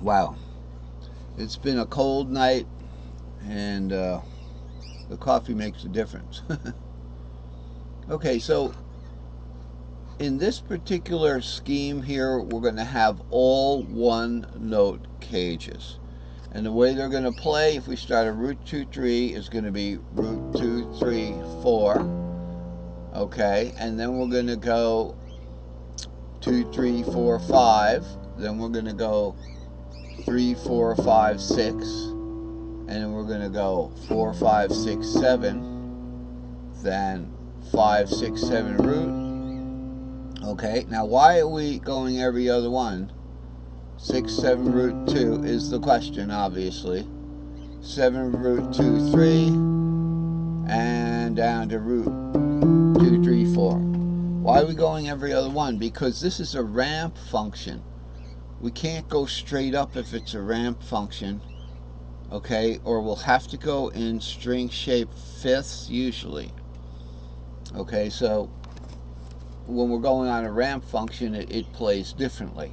Wow, it's been a cold night, and the coffee makes a difference. Okay, so in this particular scheme here, we're going to have all one note cages. And the way they're going to play, if we start a root 2 3, is going to be root 2 3 4. Okay, and then we're going to go 2 3 4 5. Then we're going to go 3 4 5 6. And then we're going to go 4 5 6 7. Then 5 6 7 root. Okay, now why are we going every other one? 6 7 root 2 is the question, obviously. 7 root 2 3, and down to root 2 3 4. Why are we going every other one? Because this is a ramp function. We can't go straight up if it's a ramp function, okay? Or we'll have to go in string shape fifths usually. Okay, so when we're going on a ramp function, it plays differently.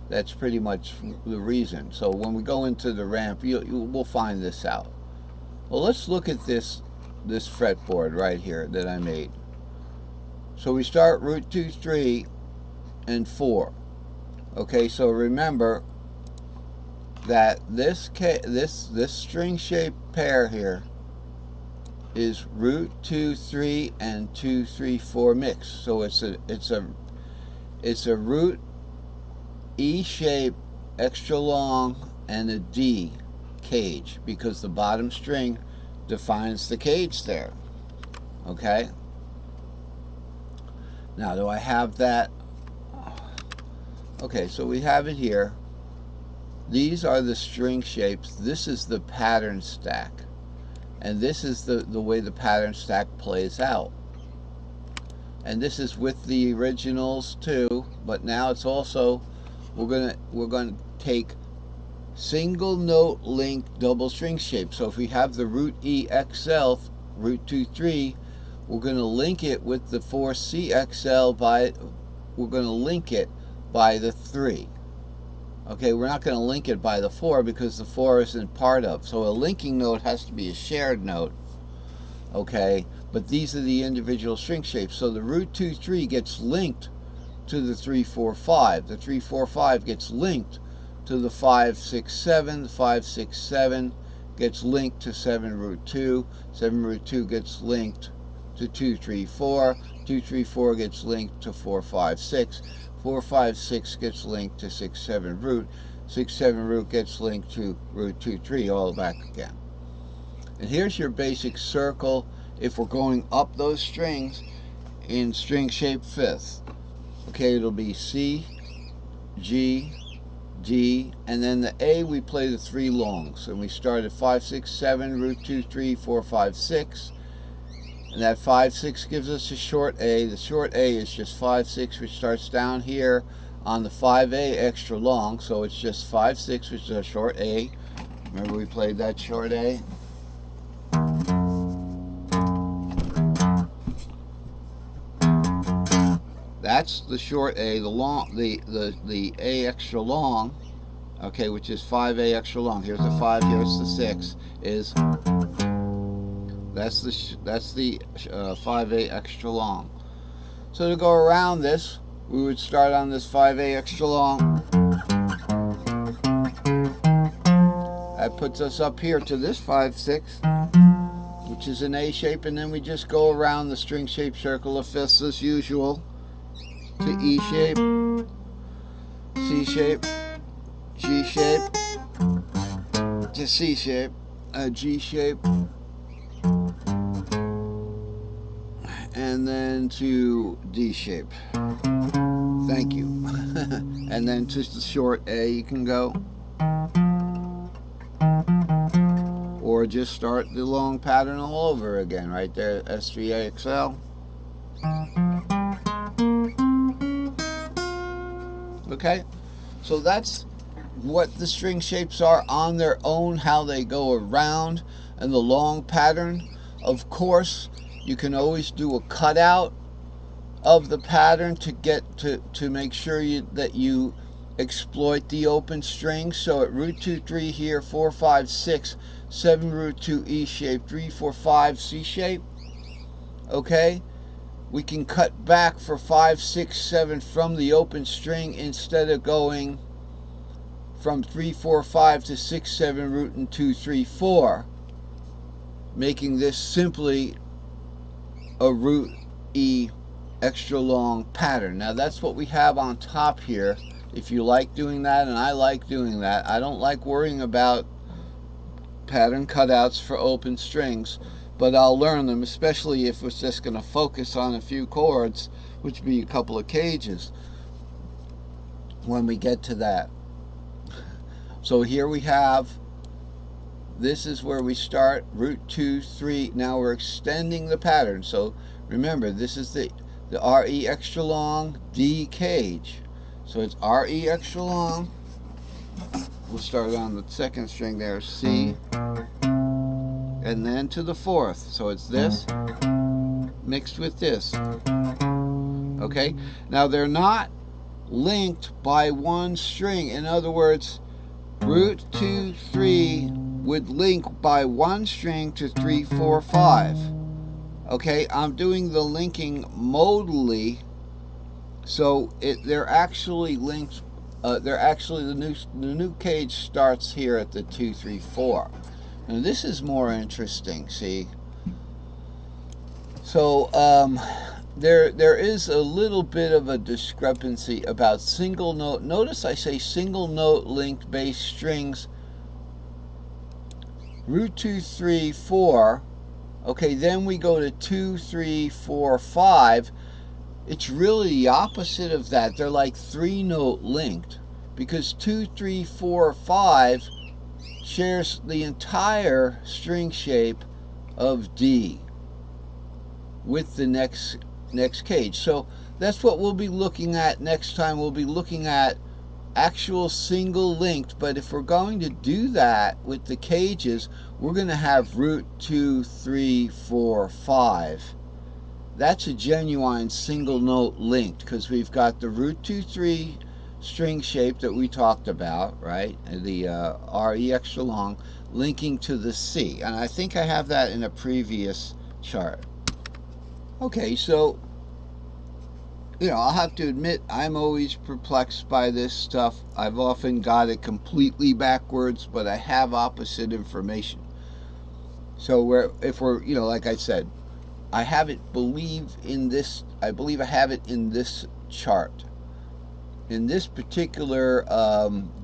That's pretty much the reason. So when we go into the ramp, we'll find this out. Well, let's look at this fretboard right here that I made. So we start root 2 3 and 4. Okay, so remember that this string shape pair here is root 2 3 and 2 3 4 mixed. So it's a root E shape extra long and a D cage, because the bottom string defines the cage there. Okay, now do I have that? Okay, so we have it here. These are the string shapes. This is the pattern stack, and this is the way the pattern stack plays out. And this is with the originals too, but now it's also we're gonna take single note link double string shape. So if we have the root E XL, root 2 3, we're going to link it with the 4 CXL we're going to link it by the 3. Okay, we're not going to link it by the 4 because the 4 isn't part of. So a linking note has to be a shared note. Okay, but these are the individual string shapes. So the root 2 3 gets linked to the 3 4 5. The 3 4 5 gets linked to the 5 6 7. The 5 6 7 gets linked to 7 root 2. 7 root 2 gets linked to 2 3 4. 2 3 4 gets linked to 4 5 6. 4 5 6 gets linked to 6 7 root. 6 7 root gets linked to root 2 3, all back again. And here's your basic circle if we're going up those strings in string shape fifth. Okay, it'll be C, G, D, and then the A, we play the 3 longs. And we start at 5 6 7 root 2 3 4 5 6. And that 5 6 gives us a short A. The short A is just 5 6, which starts down here on the 5A extra long. So it's just 5 6, which is a short A. Remember we played that short A? That's the short A, the A extra long, okay, which is 5A extra long. Here's the 5, here's the 6, that's the 5A extra long. So to go around this, we would start on this 5A extra long. That puts us up here to this 5 6, which is an A shape, and then we just go around the string shape circle of fifths as usual to E shape, C shape, G shape, to C shape, G shape, and then to D shape. Thank you. And then just the short A you can go. Or just start the long pattern all over again right there, S3AXL. Okay, so that's what the string shapes are on their own, how they go around, and the long pattern. Of course, you can always do a cutout of the pattern to get to make sure that you exploit the open string. So at root 2, 3 here, 4, 5, 6, 7 root 2 E shape, 3, 4, 5 C shape. Okay, we can cut back for 5, 6, 7 from the open string instead of going from 3, 4, 5 to 6, 7 root and 2, 3, 4, making this simply a root E extra long pattern. Now that's what we have on top here. If you like doing that, and I like doing that, I don't like worrying about pattern cutouts for open strings, but I'll learn them, especially if it's just going to focus on a few chords, which would be a couple of cages when we get to that. So here we have, this is where we start, root 2, 3. Now we're extending the pattern. So remember, this is the RE extra long, D cage. So it's RE extra long. We'll start on the second string there, C, and then to the fourth. So it's this mixed with this. Okay? Now they're not linked by one string. In other words, root 2, 3 would link by one string to 3, 4, 5. Okay, I'm doing the linking modally, so they're actually linked. They're actually the new cage starts here at the 2, 3, 4. Now this is more interesting. See, so there is a little bit of a discrepancy about single note. Notice I say single note linked bass strings. Root 2, 3, 4. Okay, then we go to 2, 3, 4, 5. It's really the opposite of that. They're like 3-note linked, because 2, 3, 4, 5 shares the entire string shape of D with the next cage. So that's what we'll be looking at next time. We'll be looking at actual single linked, but if we're going to do that with the cages, we're going to have root 2, 3, 4, 5. That's a genuine single note linked, because we've got the root 2, 3 string shape that we talked about, right? The RE extra long linking to the C. And I think I have that in a previous chart. Okay, so I'll have to admit, I'm always perplexed by this stuff. I've often got it completely backwards, but I have opposite information. So if we're, like I said, I believe I have it in this chart, in this particular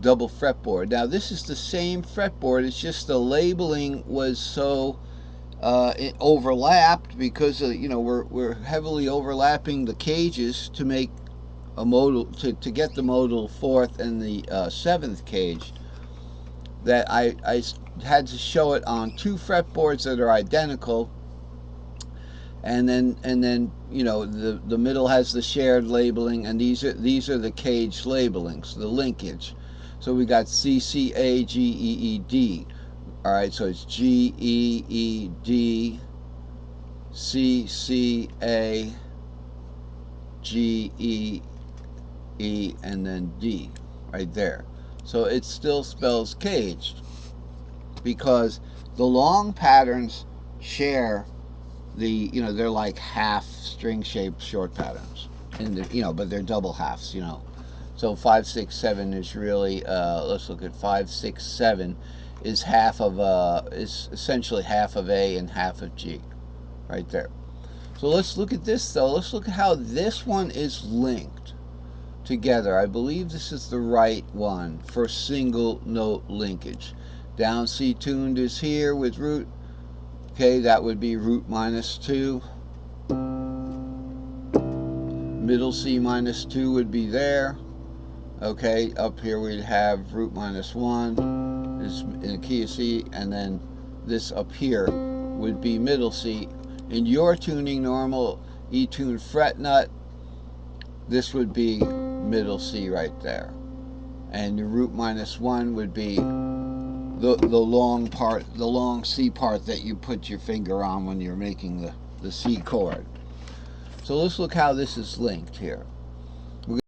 double fretboard. Now this is the same fretboard, it's just the labeling was so it overlapped, because we're heavily overlapping the cages to make a modal, to get the modal fourth and the seventh cage, that I had to show it on two fretboards that are identical, and then the middle has the shared labeling, and these are the cage labelings, the linkage. So we got C, C, A, G, E, E, D. All right, so it's G, E, E, D, C, C, A, G, E, E, and then D, right there. So it still spells caged, because the long patterns share they're like half string shaped short patterns, and but they're double halves, So 5, 6, 7 is really, let's look at 5, 6, 7 is is essentially half of A and half of G, right there. So let's look at this though. Let's look at how this one is linked together. I believe this is the right one for single note linkage. Down C tuned is here with root. Okay, that would be root -2. Middle C -2 would be there. Okay, up here we'd have root -1 is in the key of C, and then this up here would be middle C. In your tuning, normal E tuned fret nut, this would be middle C right there, and the root -1 would be the long part, the long C part that you put your finger on when you're making the C chord. So let's look how this is linked here.